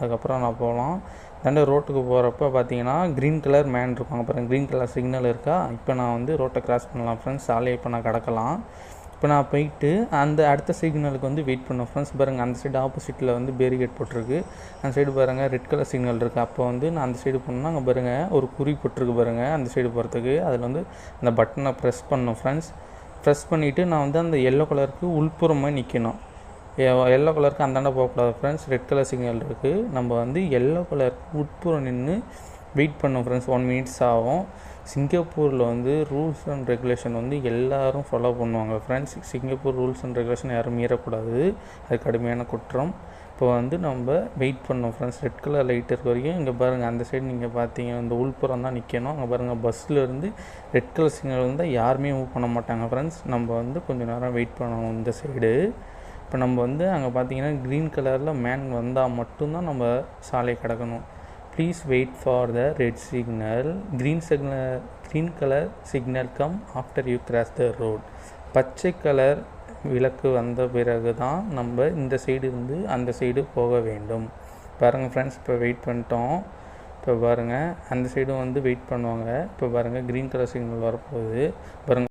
அதுக்கப்புறம் நான் போகலாம். தாண்டி ரோட்டுக்கு போகிறப்ப பார்த்தீங்கன்னா க்ரீன் கலர் மேன் இருப்பாங்க பாருங்கள், க்ரீன் கலர் சிக்னல் இருக்கா. இப்போ நான் வந்து ரோட்டை கிராஸ் பண்ணலாம் ஃப்ரெண்ட்ஸ், சாலையை இப்போ நான் கடக்கலாம். இப்போ நான் போயிட்டு அந்த அடுத்த சிக்னலுக்கு வந்து வெயிட் பண்ணோம் ஃப்ரெண்ட்ஸ். பாருங்கள் அந்த சைடு ஆப்போசிட்டில் வந்து பேரிகேட் போட்டிருக்கு, அந்த சைடு பாருங்கள் ரெட் கலர் சிக்னல் இருக்குது. அப்போ வந்து நான் அந்த சைடு போனோம்னா அங்கே பாருங்கள் ஒரு குறி போட்டிருக்கு பாருங்கள், அந்த சைடு போகிறதுக்கு அதில் வந்து அந்த பட்டனை ப்ரெஸ் பண்ணணும் ஃப்ரெண்ட்ஸ். ப்ரெஸ் பண்ணிவிட்டு நான் வந்து அந்த எல்லோ கலருக்கு உள்புறமாக நிற்கணும். எல்லோ கலருக்கு அந்தாண்ட போகக்கூடாது ஃப்ரெண்ட்ஸ், ரெட் கலர் சிக்னல் இருக்குது. நம்ம வந்து எல்லோ கலருக்கு உட்புறம் நின்று வெயிட் பண்ணோம் ஃப்ரெண்ட்ஸ். 1 minutes ஆகும். சிங்கப்பூரில் வந்து ரூல்ஸ் அண்ட் ரெகுலேஷன் வந்து எல்லோரும் ஃபாலோ பண்ணுவாங்க friends. Singapore rules and regulation யாரும் மீறக்கூடாது, அது கடுமையான குற்றம். இப்போ வந்து நம்ம வெயிட் பண்ணோம் ஃப்ரெண்ட்ஸ், ரெட் கலர் லைட் இருக்க வரைக்கும். இங்கே பாருங்கள் அந்த சைடு நீங்கள் பார்த்தீங்க இந்த உள்புறம் தான் நிற்கணும். அங்கே பாருங்கள் பஸ்ஸில் இருந்து ரெட் கலர் சிக்னல் இருந்தால் யாருமே மூவ் பண்ண மாட்டாங்க ஃப்ரெண்ட்ஸ். நம்ம வந்து கொஞ்சம் நேரம் வெயிட் பண்ணணும் இந்த சைடு. இப்போ நம்ம வந்து அங்கே பார்த்தீங்கன்னா க்ரீன் கலரில் மேன் வந்தால் மட்டும்தான் நம்ம சாலை கடக்கணும். Please wait for the red signal, green colour signal come after you cross the road. பச்சை கலர் விளக்கு வந்த பிறகு தான் நம்ம இந்த சைடு இருந்து அந்த சைடு போக வேண்டும். பாருங்கள் ஃப்ரெண்ட்ஸ், இப்போ வெயிட் பண்ணிட்டோம். இப்போ பாருங்கள் அந்த சைடும் வந்து வெயிட் பண்ணுவாங்க. இப்போ பாருங்கள் க்ரீன் கலர் சிக்னல் வரப்போகுது பாருங்கள்.